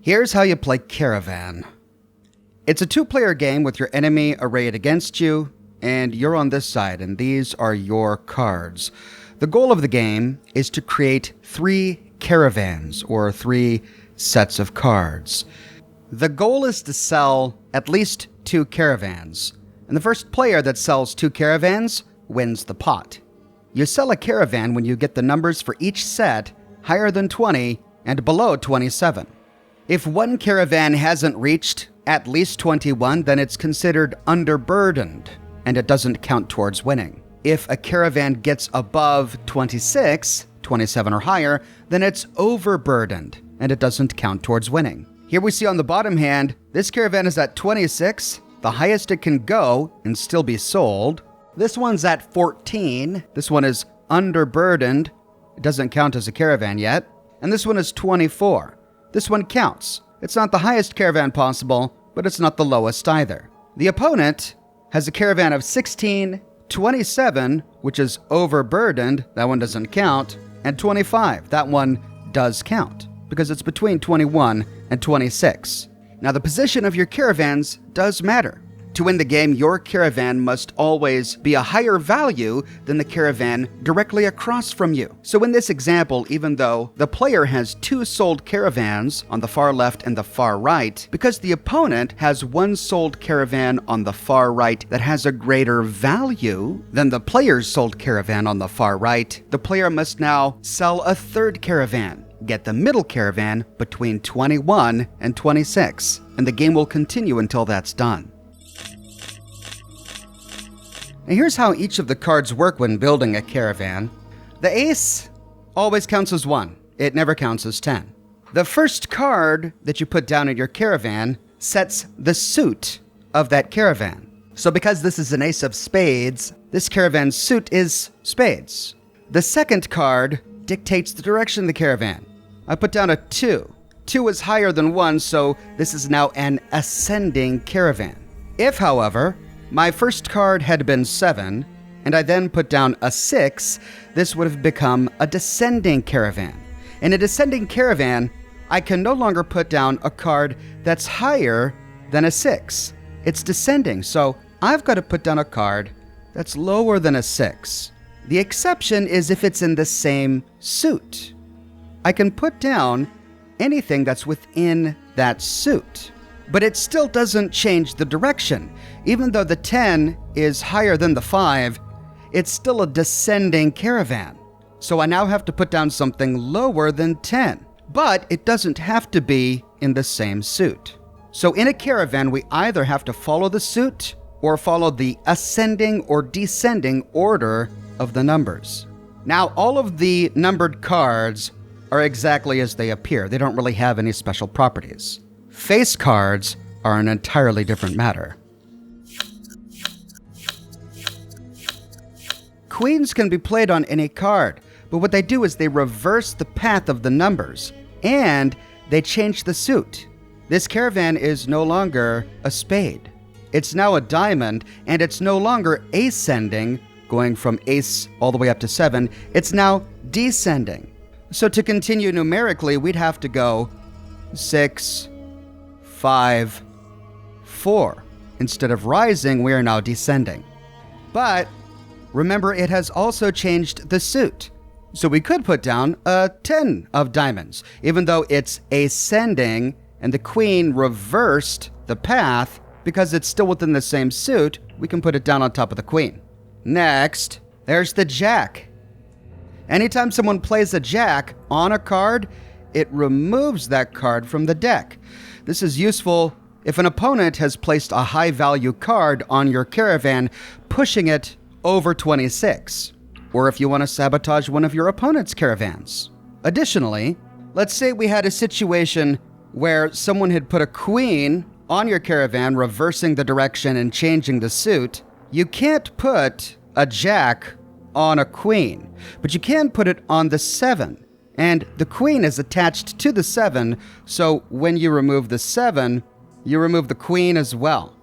Here's how you play Caravan. It's a two-player game with your enemy arrayed against you, and you're on this side, and these are your cards. The goal of the game is to create 3 caravans, or 3 sets of cards. The goal is to sell at least 2 caravans, and the first player that sells 2 caravans wins the pot. You sell a caravan when you get the numbers for each set higher than 20 and below 27. If one caravan hasn't reached at least 21, then it's considered underburdened, and it doesn't count towards winning. If a caravan gets above 26, 27 or higher, then it's overburdened, and it doesn't count towards winning. Here we see on the bottom hand, this caravan is at 26, the highest it can go and still be sold. This one's at 14. This one is underburdened. It doesn't count as a caravan yet. And this one is 24. This one counts. It's not the highest caravan possible, but it's not the lowest either. The opponent has a caravan of 16, 27, which is overburdened. That one doesn't count. And 25. That one does count because it's between 21 and 26. Now, the position of your caravans does matter. To win the game, your caravan must always be a higher value than the caravan directly across from you. So in this example, even though the player has 2 sold caravans on the far left and the far right, because the opponent has 1 sold caravan on the far right that has a greater value than the player's sold caravan on the far right, the player must now sell a 3rd caravan, get the middle caravan between 21 and 26, and the game will continue until that's done. Now here's how each of the cards work when building a caravan. The ace always counts as 1. It never counts as 10. The first card that you put down in your caravan sets the suit of that caravan. So because this is an ace of spades, this caravan's suit is spades. The second card dictates the direction of the caravan. I put down a 2. 2 is higher than 1, so this is now an ascending caravan. If, however, my first card had been 7, and I then put down a 6, this would have become a descending caravan. In a descending caravan, I can no longer put down a card that's higher than a 6. It's descending, so I've got to put down a card that's lower than a 6. The exception is if it's in the same suit. I can put down anything that's within that suit. But it still doesn't change the direction. Even though the 10 is higher than the 5, it's still a descending caravan. So I now have to put down something lower than 10. But it doesn't have to be in the same suit. So in a caravan, we either have to follow the suit or follow the ascending or descending order of the numbers. Now, all of the numbered cards are exactly as they appear. They don't really have any special properties. Face cards are an entirely different matter. Queens can be played on any card, but what they do is they reverse the path of the numbers, and they change the suit. This caravan is no longer a spade. It's now a diamond, and it's no longer ascending, going from ace all the way up to 7. It's now descending. So to continue numerically, we'd have to go 6, 5, 4. Instead of rising, we are now descending. But remember, it has also changed the suit. So we could put down a 10 of diamonds. Even though it's ascending and the queen reversed the path, because it's still within the same suit, we can put it down on top of the queen. Next, there's the jack. Anytime someone plays a jack on a card, it removes that card from the deck. This is useful if an opponent has placed a high-value card on your caravan, pushing it over 26, or if you want to sabotage one of your opponent's caravans. Additionally, let's say we had a situation where someone had put a queen on your caravan, reversing the direction and changing the suit. You can't put a jack on a queen, but you can put it on the 7. And the queen is attached to the 7, so when you remove the 7, you remove the queen as well.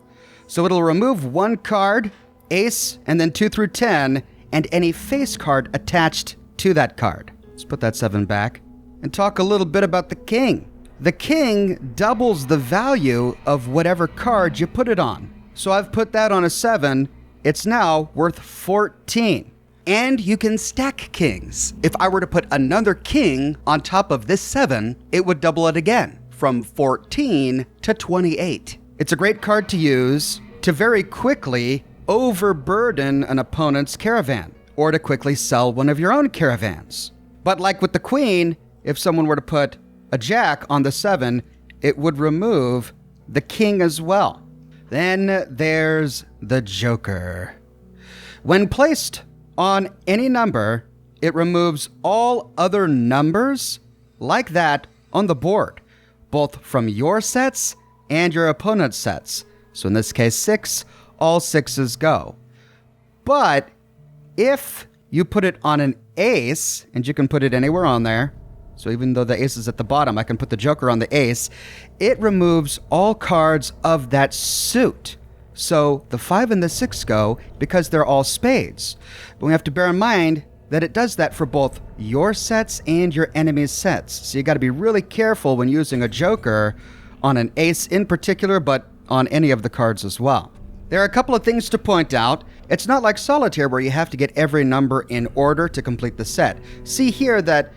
So it'll remove 1 card, ace, and then 2 through 10, and any face card attached to that card. Let's put that 7 back and talk a little bit about the king. The king doubles the value of whatever card you put it on. So I've put that on a 7. It's now worth 14. And you can stack kings. If I were to put another king on top of this 7, it would double it again, from 14 to 28. It's a great card to use to very quickly overburden an opponent's caravan, or to quickly sell one of your own caravans. But like with the queen, if someone were to put a jack on the 7, it would remove the king as well. Then there's the joker. When placed on any number, it removes all other numbers like that on the board, both from your sets and your opponent's sets. So in this case, 6, all 6s go. But if you put it on an ace, and you can put it anywhere on there, so even though the ace is at the bottom, I can put the joker on the ace, it removes all cards of that suit. So the 5 and the 6 go because they're all spades. But we have to bear in mind that it does that for both your sets and your enemy's sets. So you got to be really careful when using a joker on an ace in particular, but on any of the cards as well. There are a couple of things to point out. It's not like solitaire where you have to get every number in order to complete the set. See here that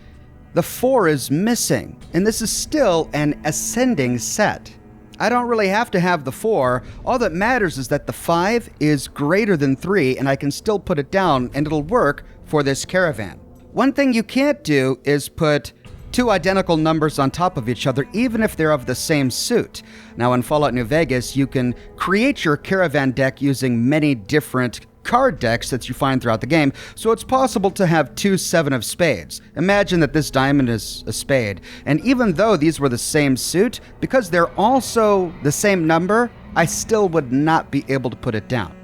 the 4 is missing, and this is still an ascending set. I don't really have to have the 4. All that matters is that the 5 is greater than 3, and I can still put it down, and it'll work for this caravan. One thing you can't do is put 2 identical numbers on top of each other, even if they're of the same suit. Now, in Fallout New Vegas, you can create your caravan deck using many different card decks that you find throughout the game, so it's possible to have 2 7 of spades. Imagine that this diamond is a spade, and even though these were the same suit, because they're also the same number, I still would not be able to put it down.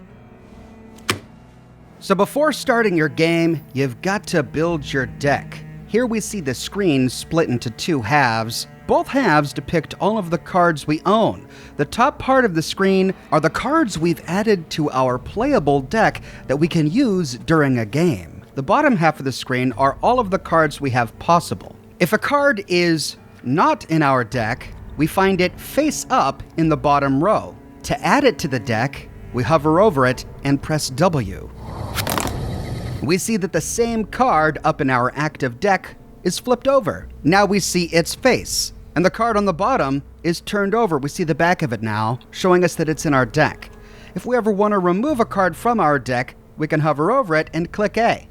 So before starting your game, you've got to build your deck. Here we see the screen split into 2 halves. Both halves depict all of the cards we own. The top part of the screen are the cards we've added to our playable deck that we can use during a game. The bottom half of the screen are all of the cards we have possible. If a card is not in our deck, we find it face up in the bottom row. To add it to the deck, we hover over it and press W. We see that the same card up in our active deck is flipped over. Now we see its face. And the card on the bottom is turned over. We see the back of it now, showing us that it's in our deck. If we ever want to remove a card from our deck, we can hover over it and click A.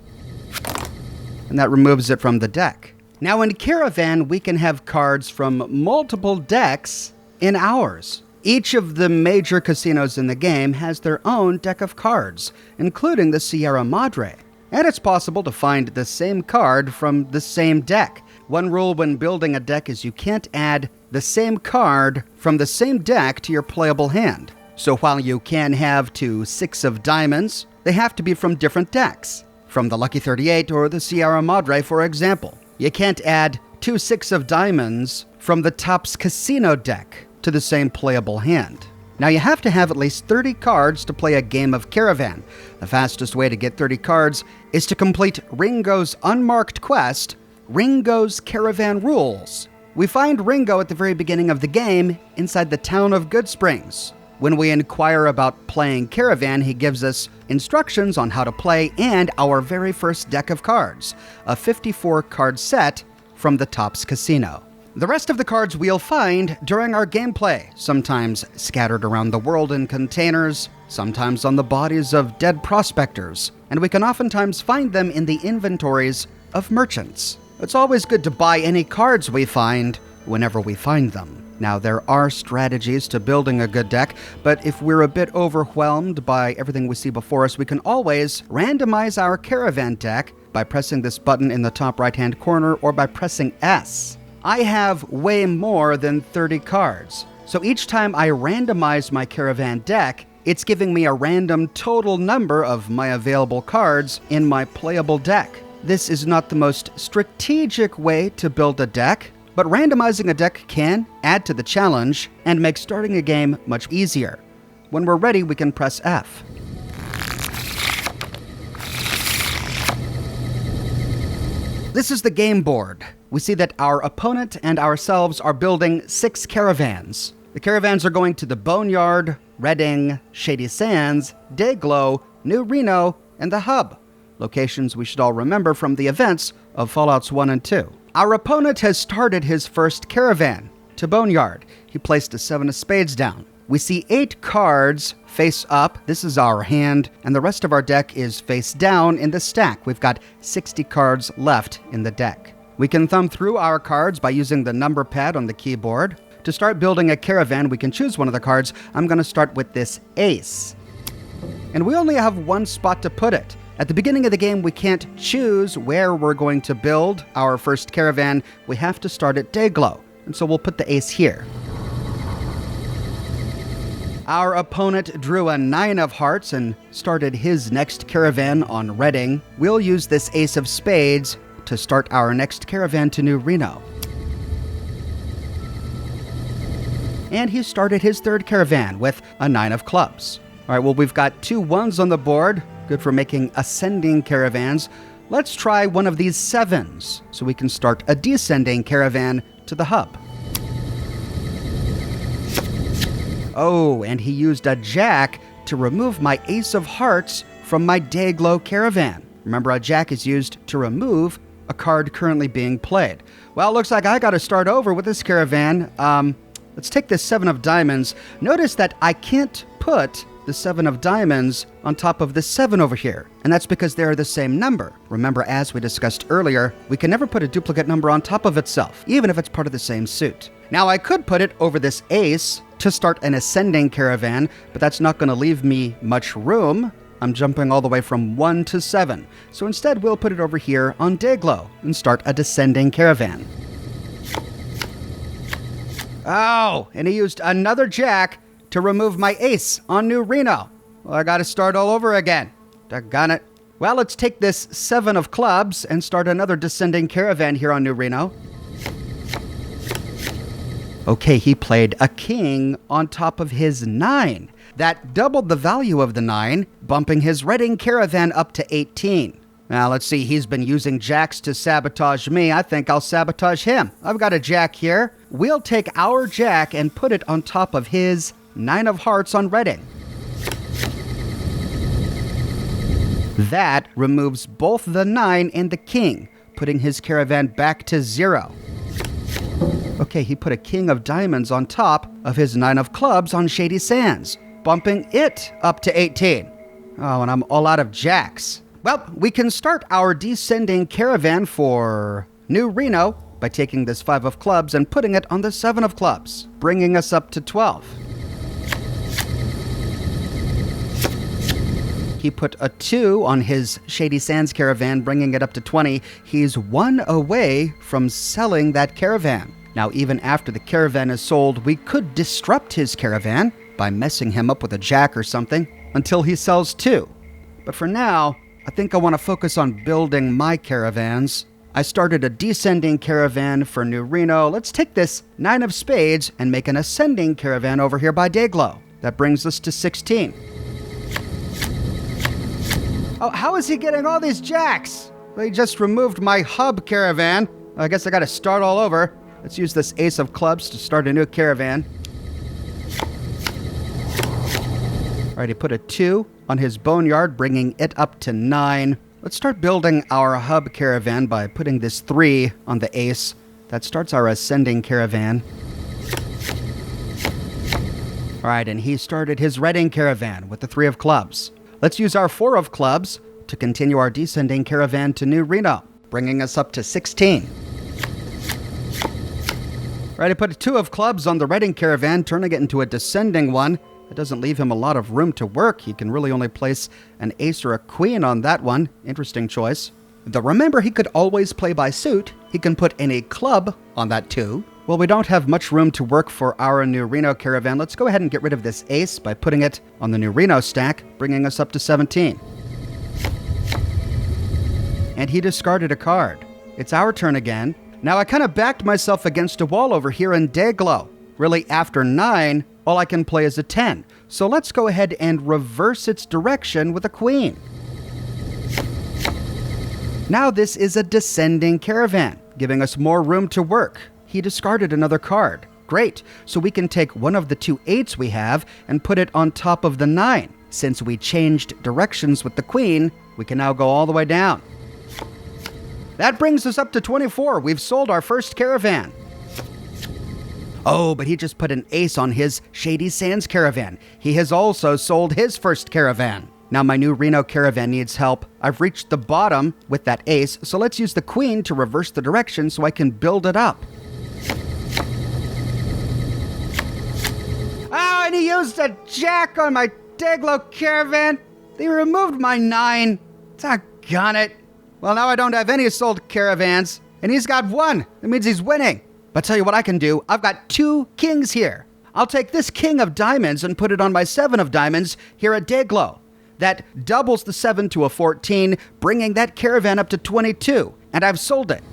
And that removes it from the deck. Now in Caravan, we can have cards from multiple decks in ours. Each of the major casinos in the game has their own deck of cards, including the Sierra Madre. And it's possible to find the same card from the same deck. One rule when building a deck is you can't add the same card from the same deck to your playable hand. So while you can have 2 6 of diamonds, they have to be from different decks. From the Lucky 38 or the Sierra Madre, for example. You can't add 2 6 of diamonds from the Topps Casino deck to the same playable hand. Now you have to have at least 30 cards to play a game of Caravan. The fastest way to get 30 cards is to complete Ringo's unmarked quest, Ringo's Caravan Rules. We find Ringo at the very beginning of the game inside the town of Goodsprings. When we inquire about playing Caravan, he gives us instructions on how to play and our very first deck of cards, a 54-card set from the Topps Casino. The rest of the cards we'll find during our gameplay, sometimes scattered around the world in containers, sometimes on the bodies of dead prospectors, and we can oftentimes find them in the inventories of merchants. It's always good to buy any cards we find whenever we find them. Now, there are strategies to building a good deck, but if we're a bit overwhelmed by everything we see before us, we can always randomize our Caravan deck by pressing this button in the top right-hand corner or by pressing S. I have way more than 30 cards, so each time I randomize my Caravan deck, it's giving me a random total number of my available cards in my playable deck. This is not the most strategic way to build a deck, but randomizing a deck can add to the challenge and make starting a game much easier. When we're ready, we can press F. This is the game board. we see that our opponent and ourselves are building 6 caravans. The caravans are going to the Boneyard, Reading, Shady Sands, Dayglow, New Reno, and the Hub, locations we should all remember from the events of Fallouts 1 and 2. Our opponent has started his first caravan to Boneyard. He placed a 7 of spades down. We see 8 cards face up. This is our hand, and the rest of our deck is face down in the stack. We've got 60 cards left in the deck. We can thumb through our cards by using the number pad on the keyboard. To start building a caravan, we can choose one of the cards. I'm going to start with this ace. And we only have one spot to put it. At the beginning of the game, we can't choose where we're going to build our first caravan. We have to start at Dayglow. And so we'll put the ace here. Our opponent drew a 9 of hearts and started his next caravan on Reading. We'll use this ace of spades to start our next caravan to New Reno. And he started his third caravan with a 9 of clubs. All right, well, we've got 2 1s on the board, good for making ascending caravans. Let's try one of these 7s so we can start a descending caravan to the Hub. Oh, and he used a jack to remove my ace of hearts from my Dayglow caravan. Remember, a jack is used to remove a card currently being played. Well, it looks like I got to start over with this caravan. Let's take this 7 of diamonds. Notice that I can't put the 7 of diamonds on top of the 7 over here, and that's because they're the same number. Remember, as we discussed earlier, we can never put a duplicate number on top of itself, even if it's part of the same suit. Now, I could put it over this ace to start an ascending caravan, but that's not going to leave me much room. I'm jumping all the way from 1 to 7. So instead, we'll put it over here on Dayglow and start a descending caravan. Oh, and he used another jack to remove my ace on New Reno. Well, I got to start all over again. Doggone it. Well, let's take this 7 of clubs and start another descending caravan here on New Reno. Okay, he played a king on top of his 9. That doubled the value of the 9, bumping his Reading caravan up to 18. Now, let's see, he's been using jacks to sabotage me. I think I'll sabotage him. I've got a jack here. We'll take our jack and put it on top of his 9 of hearts on Reading. That removes both the 9 and the king, putting his caravan back to 0. Okay, he put a king of diamonds on top of his 9 of clubs on Shady Sands, bumping it up to 18. Oh, and I'm all out of jacks. Well, we can start our descending caravan for New Reno by taking this 5 of clubs and putting it on the 7 of clubs, bringing us up to 12. He put a 2 on his Shady Sands caravan, bringing it up to 20. He's 1 away from selling that caravan. Now, even after the caravan is sold, we could disrupt his caravan by messing him up with a jack or something until he sells 2. But for now, I think I want to focus on building my caravans. I started a descending caravan for New Reno. Let's take this 9 of spades and make an ascending caravan over here by Dayglow. That brings us to 16. Oh, how is he getting all these jacks? Well, he just removed my hub caravan. I guess I got to start all over. Let's use this ace of clubs to start a new caravan. All right, he put a 2 on his boneyard, bringing it up to 9. Let's start building our hub caravan by putting this 3 on the ace. That starts our ascending caravan. All right, and he started his Reading caravan with the 3 of clubs. Let's use our 4 of clubs to continue our descending caravan to New Reno, bringing us up to 16. All right, I put a 2 of clubs on the Reading caravan, turning it into a descending one. It doesn't leave him a lot of room to work. He can really only place an ace or a queen on that one. Interesting choice. Though remember, he could always play by suit. He can put any club on that 2. Well, we don't have much room to work for our New Reno caravan. Let's go ahead and get rid of this ace by putting it on the New Reno stack, bringing us up to 17. And he discarded a card. It's our turn again. Now, I kind of backed myself against a wall over here in Dayglow. Really, after 9, all I can play is a 10. So let's go ahead and reverse its direction with a queen. Now this is a descending caravan. giving us more room to work. He discarded another card. Great, so we can take one of the 2 8s we have and put it on top of the 9. Since we changed directions with the queen, we can now go all the way down. That brings us up to 24. We've sold our first caravan. Oh, but he just put an ace on his Shady Sands caravan. He has also sold his first caravan. Now my new Reno caravan needs help. I've reached the bottom with that ace, so let's use the queen to reverse the direction so I can build it up. Oh, and he used a jack on my Dayglow caravan. They removed my 9. Doggone it. Well, now I don't have any sold caravans, and he's got 1. That means he's winning. But tell you what I can do. I've got 2 kings here. I'll take this king of diamonds and put it on my 7 of diamonds here at Dayglow. That doubles the 7 to a 14, bringing that caravan up to 22, and I've sold it.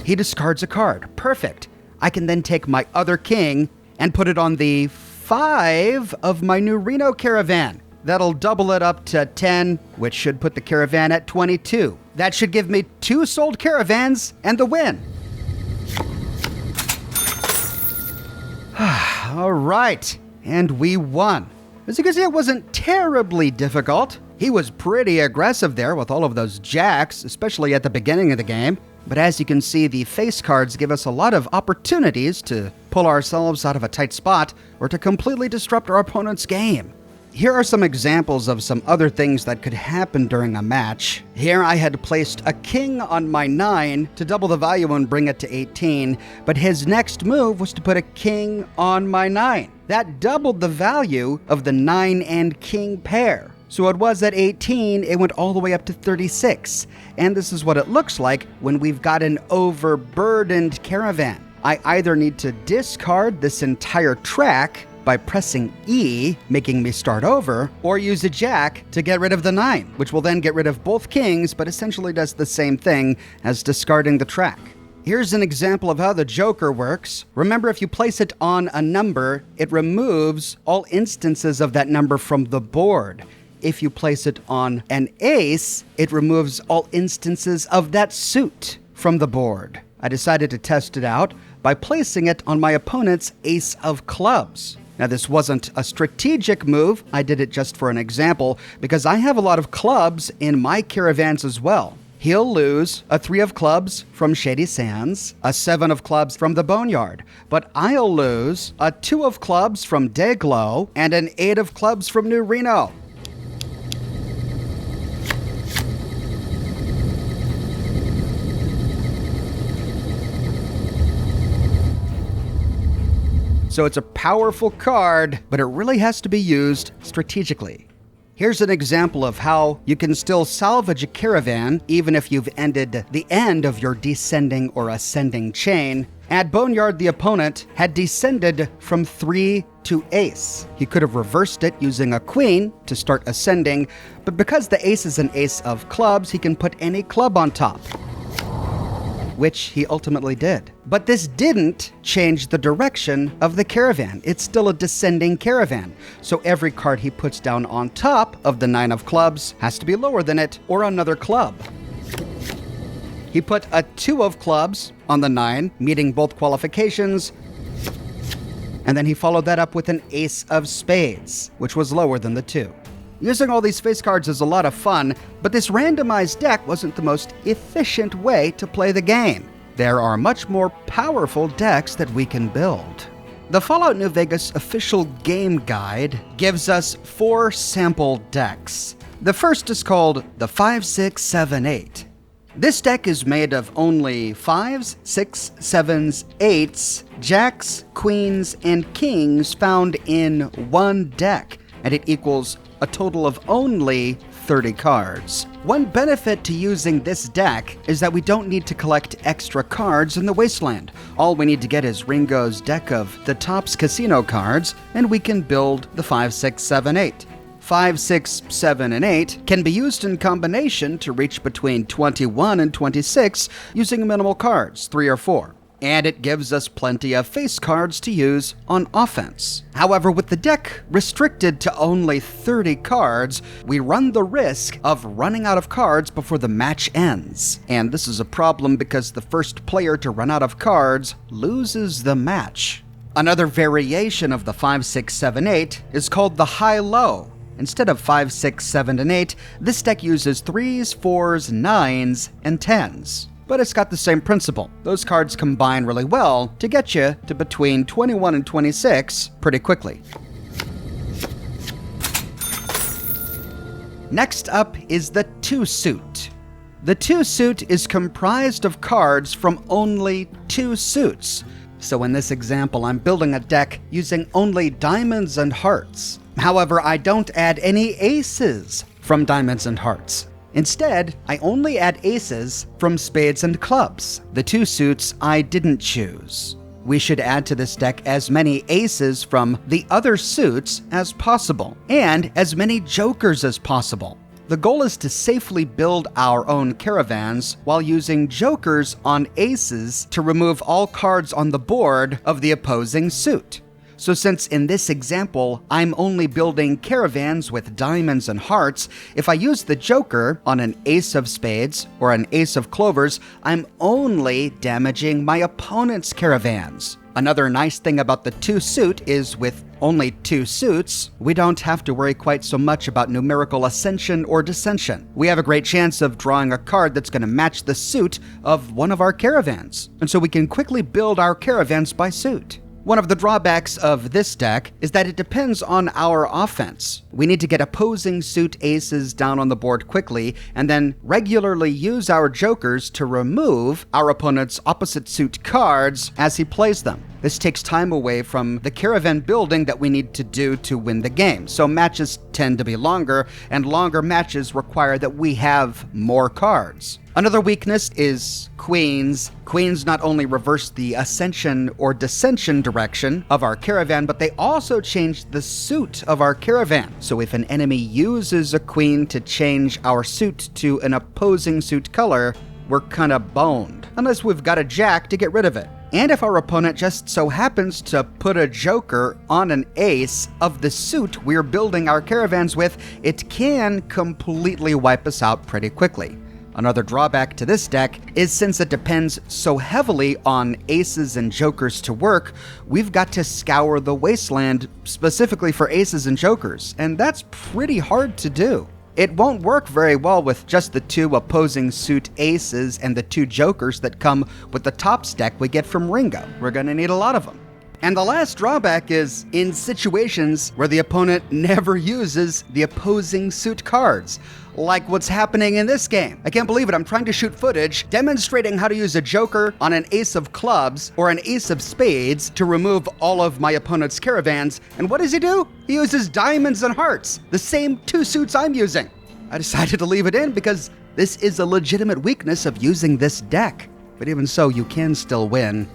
He discards a card. Perfect. I can then take my other king and put it on the 5 of my new Reno caravan. That'll double it up to 10, which should put the caravan at 22. That should give me 2 sold caravans and the win. All right, and we won. As you can see, it wasn't terribly difficult. He was pretty aggressive there with all of those jacks, especially at the beginning of the game. But as you can see, the face cards give us a lot of opportunities to pull ourselves out of a tight spot or to completely disrupt our opponent's game. Here are some examples of some other things that could happen during a match. Here I had placed a king on my 9 to double the value and bring it to 18, but his next move was to put a king on my 9. That doubled the value of the 9 and king pair. So it was at 18, it went all the way up to 36. And this is what it looks like when we've got an overburdened caravan. I either need to discard this entire track by pressing E, making me start over, or use a jack to get rid of the 9, which will then get rid of both kings, but essentially does the same thing as discarding the track. Here's an example of how the Joker works. Remember, if you place it on a number, it removes all instances of that number from the board. If you place it on an ace, it removes all instances of that suit from the board. I decided to test it out by placing it on my opponent's ace of clubs. Now, this wasn't a strategic move. I did it just for an example because I have a lot of clubs in my caravans as well. He'll lose a 3 of clubs from Shady Sands, a 7 of clubs from the Boneyard, but I'll lose a 2 of clubs from Dayglow and an 8 of clubs from New Reno. So it's a powerful card, but it really has to be used strategically. Here's an example of how you can still salvage a caravan even if you've ended the end of your descending or ascending chain. At Boneyard, the opponent had descended from 3 to ace. He could have reversed it using a queen to start ascending, but because the ace is an ace of clubs, he can put any club on top, which he ultimately did. But this didn't change the direction of the caravan. It's still a descending caravan. So every card he puts down on top of the 9 of clubs has to be lower than it or another club. He put a 2 of clubs on the 9, meeting both qualifications. And then he followed that up with an ace of spades, which was lower than the 2. Using all these face cards is a lot of fun, but this randomized deck wasn't the most efficient way to play the game. There are much more powerful decks that we can build. The Fallout New Vegas official game guide gives us 4 sample decks. The first is called the 5, 6, 7, 8. This deck is made of only 5s, 6, 7s, 8s, jacks, queens, and kings found in one deck, and it equals a total of only 30 cards. One benefit to using this deck is that we don't need to collect extra cards in the Wasteland. All we need to get is Ringo's deck of the Topps Casino cards, and we can build the 5, 6, 7, 8. 5, 6, 7, and 8 can be used in combination to reach between 21 and 26 using minimal cards, 3 or 4. and it gives us plenty of face cards to use on offense. However, with the deck restricted to only 30 cards, we run the risk of running out of cards before the match ends. And this is a problem because the first player to run out of cards loses the match. Another variation of the 5, 6, 7, 8 is called the high-low. Instead of 5, 6, 7, and 8, this deck uses 3s, 4s, 9s, and 10s. But it's got the same principle. Those cards combine really well to get you to between 21 and 26 pretty quickly. Next up is the 2-suit. The 2-suit is comprised of cards from only 2 suits. So in this example, I'm building a deck using only diamonds and hearts. However, I don't add any aces from diamonds and hearts. Instead, I only add aces from spades and clubs, the 2 suits I didn't choose. We should add to this deck as many aces from the other suits as possible, and as many jokers as possible. The goal is to safely build our own caravans while using jokers on aces to remove all cards on the board of the opposing suit. So since in this example, I'm only building caravans with diamonds and hearts, if I use the joker on an ace of spades or an ace of clovers, I'm only damaging my opponent's caravans. Another nice thing about the 2-suit is with only 2 suits, we don't have to worry quite so much about numerical ascension or descension. We have a great chance of drawing a card that's going to match the suit of one of our caravans, and so we can quickly build our caravans by suit. One of the drawbacks of this deck is that it depends on our offense. We need to get opposing suit aces down on the board quickly, and then regularly use our jokers to remove our opponent's opposite suit cards as he plays them. This takes time away from the caravan building that we need to do to win the game, so matches tend to be longer, and longer matches require that we have more cards. Another weakness is queens. Queens not only reverse the ascension or descension direction of our caravan, but they also change the suit of our caravan. So if an enemy uses a queen to change our suit to an opposing suit color, we're kinda boned, unless we've got a jack to get rid of it. And if our opponent just so happens to put a joker on an ace of the suit we're building our caravans with, it can completely wipe us out pretty quickly. Another drawback to this deck is since it depends so heavily on aces and jokers to work, we've got to scour the wasteland specifically for aces and jokers, and that's pretty hard to do. It won't work very well with just the 2 opposing suit aces and the 2 jokers that come with the top stack we get from Ringo. We're gonna need a lot of them. And the last drawback is in situations where the opponent never uses the opposing suit cards, like what's happening in this game. I can't believe it, I'm trying to shoot footage demonstrating how to use a joker on an ace of clubs or an ace of spades to remove all of my opponent's caravans, and what does he do? He uses diamonds and hearts, the same 2 suits I'm using. I decided to leave it in because this is a legitimate weakness of using this deck, but even so, you can still win.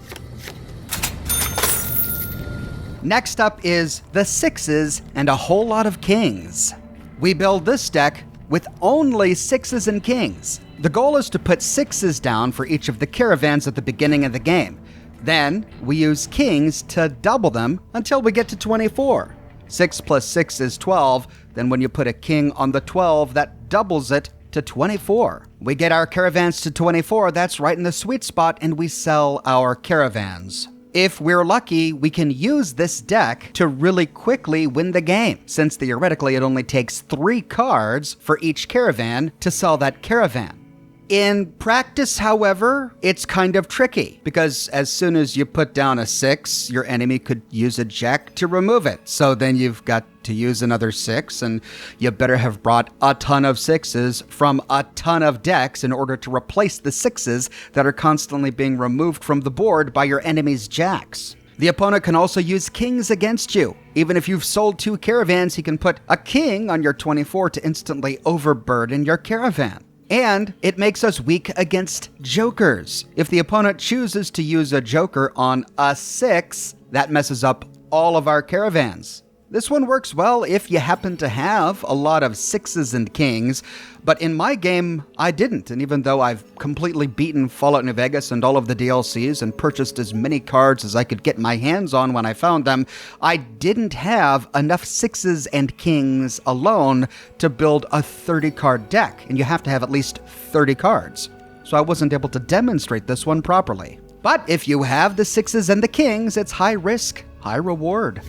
Next up is the 6s and a whole lot of kings. We build this deck with only 6s and kings. The goal is to put 6s down for each of the caravans at the beginning of the game. Then we use kings to double them until we get to 24. 6 plus 6 is 12, then when you put a king on the 12, that doubles it to 24. We get our caravans to 24, that's right in the sweet spot, and we sell our caravans. If we're lucky, we can use this deck to really quickly win the game, since theoretically it only takes 3 cards for each caravan to sell that caravan. In practice, however, it's kind of tricky, because as soon as you put down a 6, your enemy could use a jack to remove it. So then you've got to use another 6, and you better have brought a ton of 6s from a ton of decks in order to replace the 6s that are constantly being removed from the board by your enemy's jacks. The opponent can also use kings against you. Even if you've sold 2 caravans, he can put a king on your 24 to instantly overburden your caravan. And it makes us weak against jokers. If the opponent chooses to use a joker on a 6, that messes up all of our caravans. This one works well if you happen to have a lot of sixes and kings, but in my game, I didn't. And even though I've completely beaten Fallout New Vegas and all of the DLCs and purchased as many cards as I could get my hands on when I found them, I didn't have enough sixes and kings alone to build a 30-card deck, and you have to have at least 30 cards. So I wasn't able to demonstrate this one properly. But if you have the sixes and the kings, it's high risk, high reward.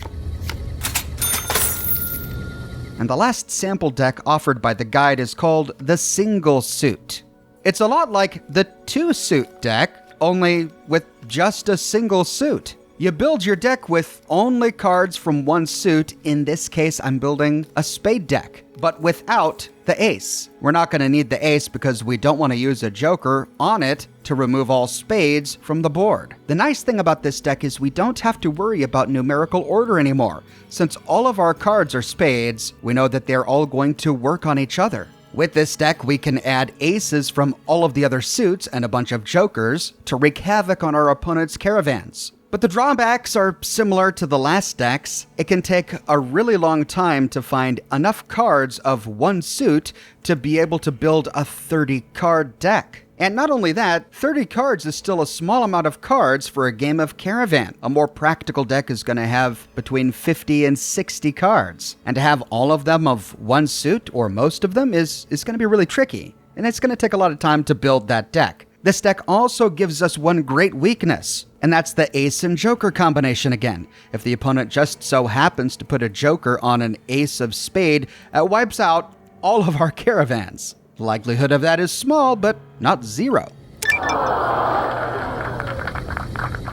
And the last sample deck offered by the guide is called the Single Suit. It's a lot like the two-suit deck, only with just a single suit. You build your deck with only cards from one suit. In this case, I'm building a spade deck, but without the ace. We're not going to need the ace because we don't want to use a joker on it to remove all spades from the board. The nice thing about this deck is we don't have to worry about numerical order anymore. Since all of our cards are spades, we know that they're all going to work on each other. With this deck, we can add aces from all of the other suits and a bunch of jokers to wreak havoc on our opponent's caravans. But the drawbacks are similar to the last decks. It can take a really long time to find enough cards of one suit to be able to build a 30-card deck. And not only that, 30 cards is still a small amount of cards for a game of Caravan. A more practical deck is going to have between 50 and 60 cards. And to have all of them of one suit, or most of them, is going to be really tricky. And it's going to take a lot of time to build that deck. This deck also gives us one great weakness, and that's the ace and joker combination again. If the opponent just so happens to put a joker on an ace of spade, it wipes out all of our caravans. The likelihood of that is small, but not zero.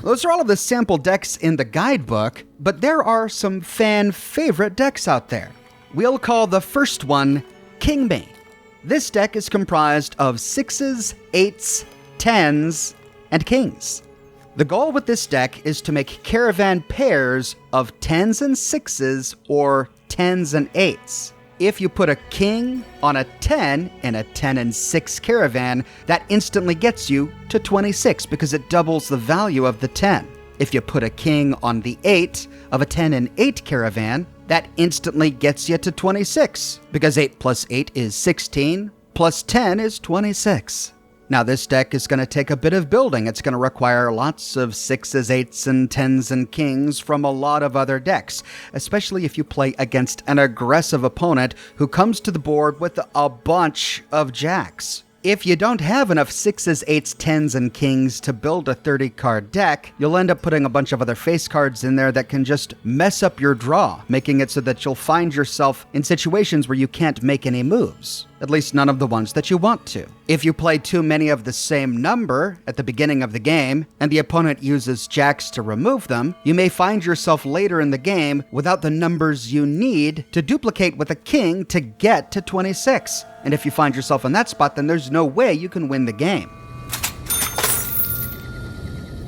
Those are all of the sample decks in the guidebook, but there are some fan favorite decks out there. We'll call the first one King Me. This deck is comprised of sixes, eights, tens, and kings. The goal with this deck is to make caravan pairs of tens and sixes or tens and eights. If you put a king on a 10 in a 10 and 6 caravan, that instantly gets you to 26 because it doubles the value of the 10. If you put a king on the 8 of a 10 and 8 caravan, that instantly gets you to 26 because 8 plus 8 is 16, plus 10 is 26. Now this deck is going to take a bit of building. It's going to require lots of sixes, eights, and tens and kings from a lot of other decks, especially if you play against an aggressive opponent who comes to the board with a bunch of jacks. If you don't have enough sixes, eights, tens, and kings to build a 30-card deck, you'll end up putting a bunch of other face cards in there that can just mess up your draw, making it so that you'll find yourself in situations where you can't make any moves. At least none of the ones that you want to. If you play too many of the same number at the beginning of the game, and the opponent uses jacks to remove them, you may find yourself later in the game without the numbers you need to duplicate with a king to get to 26. And if you find yourself in that spot, then there's no way you can win the game.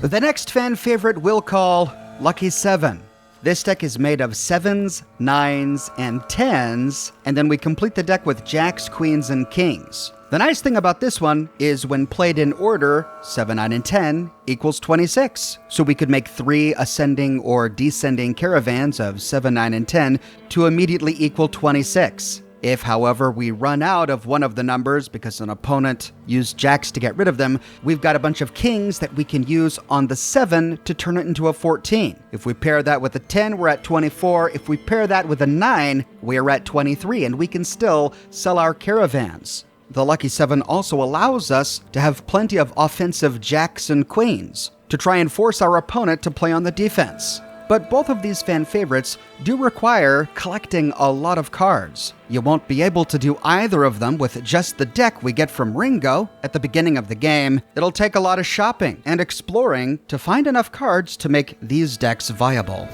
The next fan favorite we'll call Lucky 7. This deck is made of 7s, 9s, and 10s, and then we complete the deck with jacks, queens, and kings. The nice thing about this one is when played in order, 7, 9, and 10 equals 26. So we could make 3 ascending or descending caravans of 7, 9, and 10 to immediately equal 26. If, however, we run out of one of the numbers because an opponent used jacks to get rid of them, we've got a bunch of kings that we can use on the 7 to turn it into a 14. If we pair that with a 10, we're at 24. If we pair that with a 9, we're at 23, and we can still sell our caravans. The Lucky 7 also allows us to have plenty of offensive jacks and queens to try and force our opponent to play on the defense. But both of these fan favorites do require collecting a lot of cards. You won't be able to do either of them with just the deck we get from Ringo at the beginning of the game. It'll take a lot of shopping and exploring to find enough cards to make these decks viable.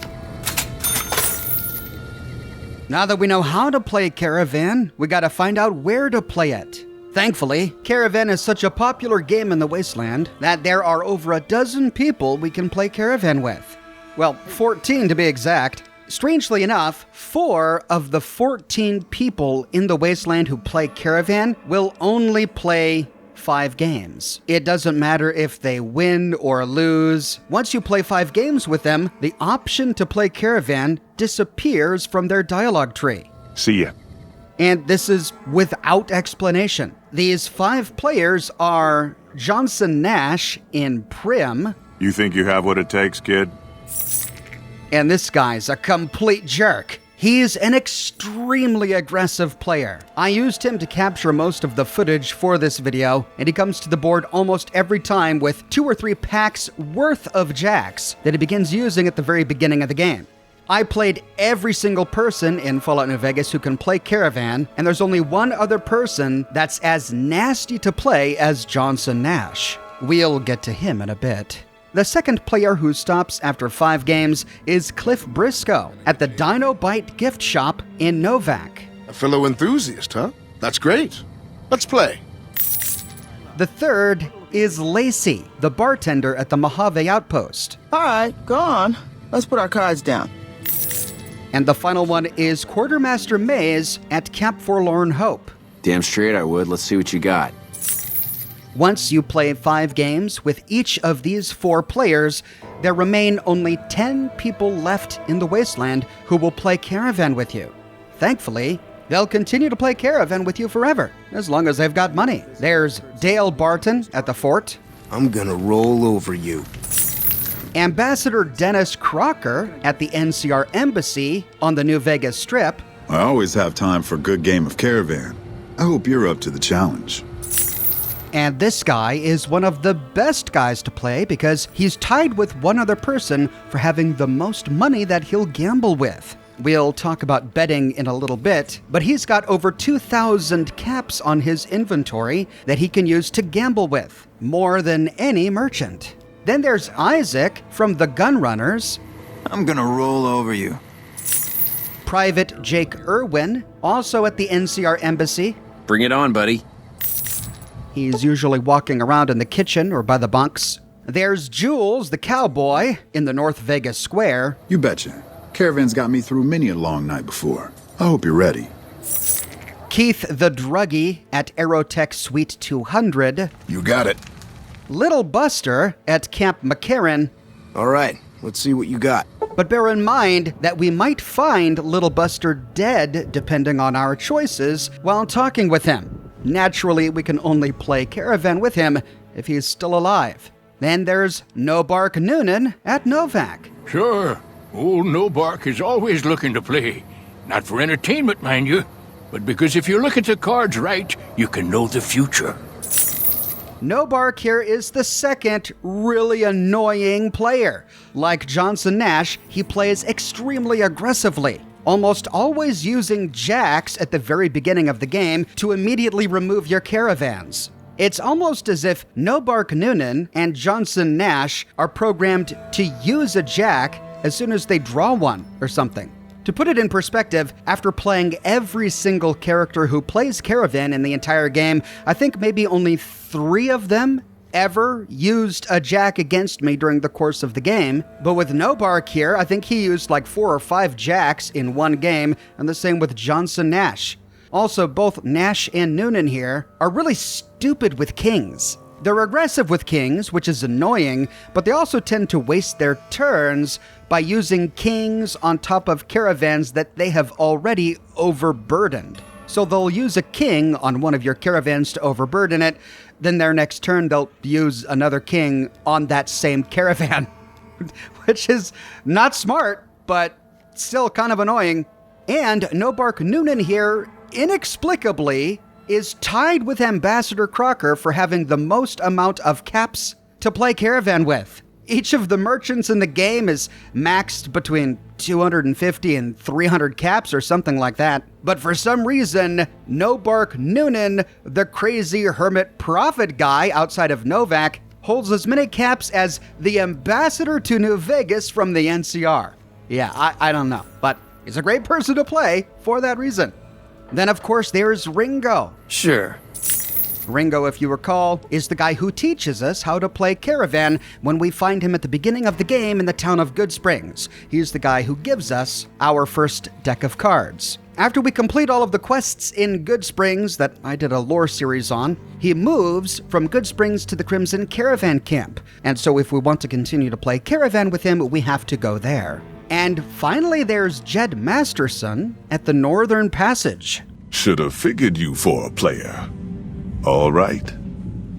Now that we know how to play Caravan, we gotta find out where to play it. Thankfully, Caravan is such a popular game in the Wasteland that there are over a dozen people we can play Caravan with. Well, 14 to be exact. Strangely enough, 4 of the 14 people in the Wasteland who play Caravan will only play 5 games. It doesn't matter if they win or lose. Once you play 5 games with them, the option to play Caravan disappears from their dialogue tree. See ya. And this is without explanation. These 5 players are Johnson Nash in Prim. You think you have what it takes, kid? And this guy's a complete jerk. He's an extremely aggressive player. I used him to capture most of the footage for this video, and he comes to the board almost every time with 2 or 3 packs worth of jacks that he begins using at the very beginning of the game. I played every single person in Fallout New Vegas who can play Caravan, and there's only one other person that's as nasty to play as Johnson Nash. We'll get to him in a bit. The second player who stops after 5 games is Cliff Briscoe at the Dino Bite gift shop in Novak. A fellow enthusiast, huh? That's great. Let's play. The third is Lacey, the bartender at the Mojave Outpost. All right, go on. Let's put our cards down. And the final one is Quartermaster Maze at Cap Forlorn Hope. Damn straight I would. Let's see what you got. Once you play 5 games with each of these 4 players, there remain only 10 people left in the Wasteland who will play Caravan with you. Thankfully, they'll continue to play Caravan with you forever, as long as they've got money. There's Dale Barton at the fort. I'm gonna roll over you. Ambassador Dennis Crocker at the NCR Embassy on the New Vegas Strip. I always have time for a good game of Caravan. I hope you're up to the challenge. And this guy is one of the best guys to play because he's tied with one other person for having the most money that he'll gamble with. We'll talk about betting in a little bit, but he's got over 2,000 caps on his inventory that he can use to gamble with, more than any merchant. Then there's Isaac from the Gunrunners. I'm gonna roll over you. Private Jake Irwin, also at the NCR Embassy. Bring it on, buddy. He's usually walking around in the kitchen or by the bunks. There's Jules, the cowboy, in the North Vegas Square. You betcha. Caravan's got me through many a long night before. I hope you're ready. Keith the druggie at Aerotech Suite 200. You got it. Little Buster at Camp McCarran. All right, let's see what you got. But bear in mind that we might find Little Buster dead depending on our choices while talking with him. Naturally, we can only play Caravan with him if he's still alive. Then there's No Bark Noonan at Novak. Sure, old No Bark is always looking to play. Not for entertainment, mind you, but because if you look at the cards right, you can know the future. No Bark here is the second really annoying player. Like Johnson Nash, he plays extremely aggressively, almost always using jacks at the very beginning of the game to immediately remove your caravans. It's almost as if No Bark Noonan and Johnson Nash are programmed to use a jack as soon as they draw one or something. To put it in perspective, after playing every single character who plays Caravan in the entire game, I think maybe only 3 of them ever used a jack against me during the course of the game. But with No Bark here, I think he used like 4 or 5 jacks in one game, and the same with Johnson Nash. Also, both Nash and Noonan here are really stupid with kings. They're aggressive with kings, which is annoying, but they also tend to waste their turns by using kings on top of caravans that they have already overburdened. So they'll use a king on one of your caravans to overburden it, then their next turn they'll use another king on that same caravan, which is not smart, but still kind of annoying. And No Bark Noonan here, inexplicably, is tied with Ambassador Crocker for having the most amount of caps to play Caravan with. Each of the merchants in the game is maxed between 250 and 300 caps or something like that. But for some reason, No Bark Noonan, the crazy hermit prophet guy outside of Novak, holds as many caps as the ambassador to New Vegas from the NCR. Yeah, I don't know, but he's a great person to play for that reason. Then, of course, there's Ringo. Sure. Ringo, if you recall, is the guy who teaches us how to play Caravan when we find him at the beginning of the game in the town of Good Springs. He's the guy who gives us our first deck of cards. After we complete all of the quests in Good Springs that I did a lore series on, he moves from Good Springs to the Crimson Caravan Camp. And so if we want to continue to play Caravan with him, we have to go there. And finally, there's Jed Masterson at the Northern Passage. Should have figured you for a player. All right,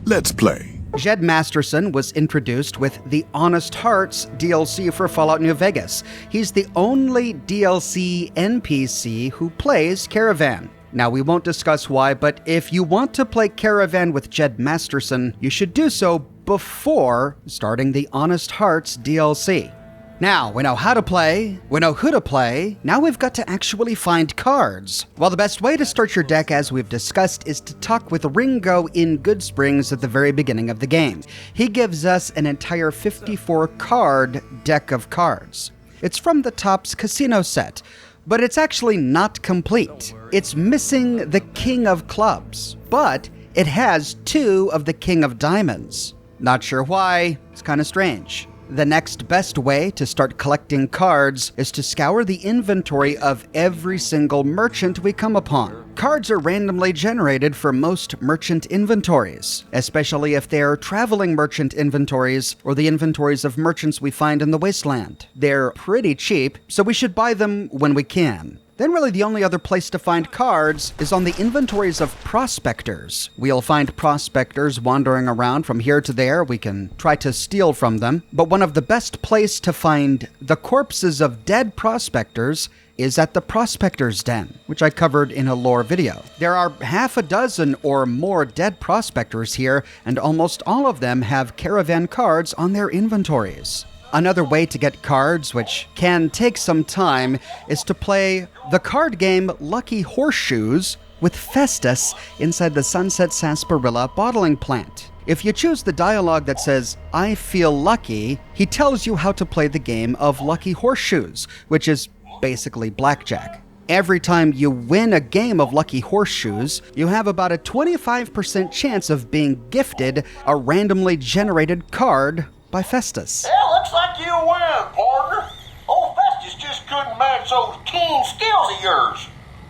let's play. Jed Masterson was introduced with the Honest Hearts DLC for Fallout New Vegas. He's the only DLC NPC who plays Caravan. Now, we won't discuss why, but if you want to play Caravan with Jed Masterson, you should do so before starting the Honest Hearts DLC. Now, we know how to play, we know who to play, now we've got to actually find cards. Well, the best way to start your deck, as we've discussed, is to talk with Ringo in Good Springs at the very beginning of the game. He gives us an entire 54-card deck of cards. It's from the Topps Casino set, but it's actually not complete. It's missing the King of Clubs, but it has 2 of the King of Diamonds. Not sure why, it's kind of strange. The next best way to start collecting cards is to scour the inventory of every single merchant we come upon. Cards are randomly generated for most merchant inventories, especially if they are traveling merchant inventories or the inventories of merchants we find in the wasteland. They're pretty cheap, so we should buy them when we can. Then really the only other place to find cards is on the inventories of prospectors. We'll find prospectors wandering around from here to there. We can try to steal from them. But one of the best places to find the corpses of dead prospectors is at the Prospector's Den, which I covered in a lore video. There are half a dozen or more dead prospectors here, and almost all of them have Caravan cards on their inventories. Another way to get cards, which can take some time, is to play the card game Lucky Horseshoes with Festus inside the Sunset Sarsaparilla bottling plant. If you choose the dialogue that says, "I feel lucky," he tells you how to play the game of Lucky Horseshoes, which is basically blackjack. Every time you win a game of Lucky Horseshoes, you have about a 25% chance of being gifted a randomly generated card by Festus. Well, looks like you win, partner. Old Festus just couldn't match those keen skills of yours.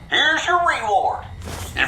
Here's your reward.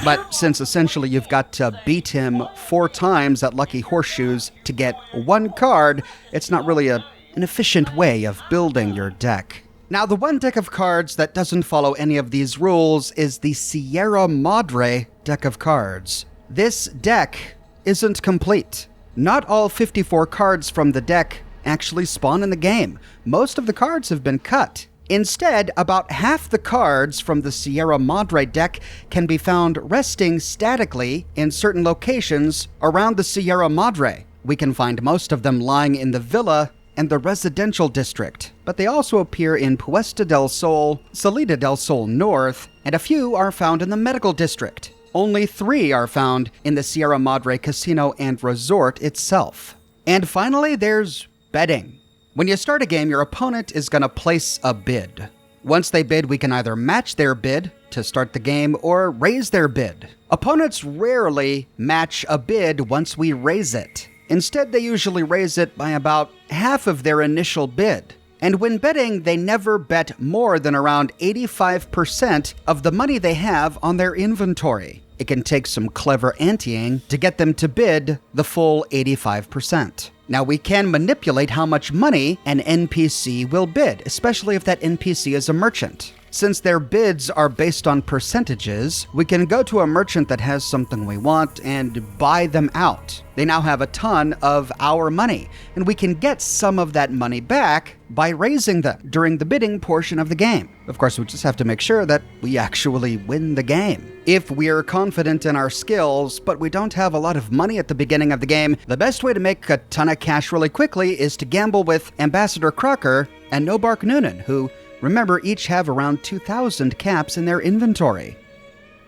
But since essentially you've got to beat him 4 times at Lucky Horseshoes to get 1 card, it's not really an efficient way of building your deck. Now, the one deck of cards that doesn't follow any of these rules is the Sierra Madre deck of cards. This deck isn't complete. Not all 54 cards from the deck actually spawn in the game. Most of the cards have been cut. Instead, about half the cards from the Sierra Madre deck can be found resting statically in certain locations around the Sierra Madre. We can find most of them lying in the villa and the residential district, but they also appear in Puesta del Sol, Salida del Sol North, and a few are found in the medical district. Only 3 are found in the Sierra Madre Casino and Resort itself. And finally, there's betting. When you start a game, your opponent is going to place a bid. Once they bid, we can either match their bid to start the game or raise their bid. Opponents rarely match a bid once we raise it. Instead, they usually raise it by about half of their initial bid. And when betting, they never bet more than around 85% of the money they have on their inventory. It can take some clever anteing to get them to bid the full 85%. Now, we can manipulate how much money an NPC will bid, especially if that NPC is a merchant. Since their bids are based on percentages, we can go to a merchant that has something we want and buy them out. They now have a ton of our money, and we can get some of that money back by raising them during the bidding portion of the game. Of course, we just have to make sure that we actually win the game. If we're confident in our skills, but we don't have a lot of money at the beginning of the game, the best way to make a ton of cash really quickly is to gamble with Ambassador Crocker and Nobark Noonan, who, remember, each have around 2,000 caps in their inventory.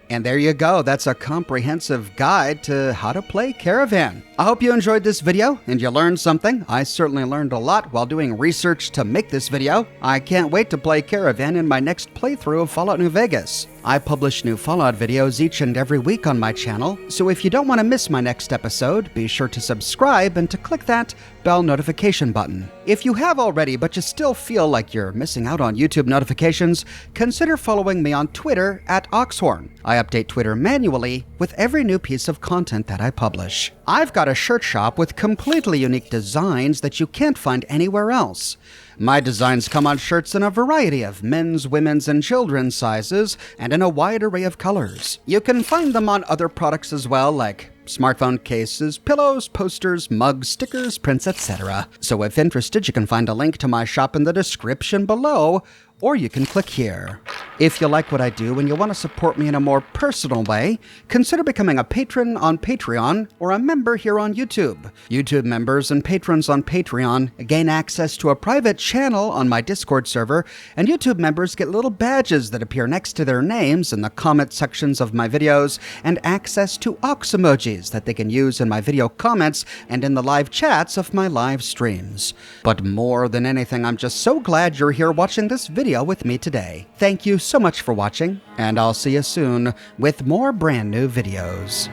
And there you go, that's a comprehensive guide to how to play Caravan. I hope you enjoyed this video and you learned something. I certainly learned a lot while doing research to make this video. I can't wait to play Caravan in my next playthrough of Fallout New Vegas. I publish new Fallout videos each and every week on my channel, so if you don't want to miss my next episode, be sure to subscribe and to click that bell notification button. If you have already but you still feel like you're missing out on YouTube notifications, consider following me on Twitter at Oxhorn. I update Twitter manually with every new piece of content that I publish. I've got a shirt shop with completely unique designs that you can't find anywhere else. My designs come on shirts in a variety of men's, women's, and children's sizes, and in a wide array of colors. You can find them on other products as well, like smartphone cases, pillows, posters, mugs, stickers, prints, etc. So if interested, you can find a link to my shop in the description below, or you can click here. If you like what I do and you want to support me in a more personal way, consider becoming a patron on Patreon or a member here on YouTube. YouTube members and patrons on Patreon gain access to a private channel on my Discord server, and YouTube members get little badges that appear next to their names in the comment sections of my videos, and access to Ox emojis that they can use in my video comments and in the live chats of my live streams. But more than anything, I'm just so glad you're here watching this video with me today. Thank you so much for watching, and I'll see you soon with more brand new videos.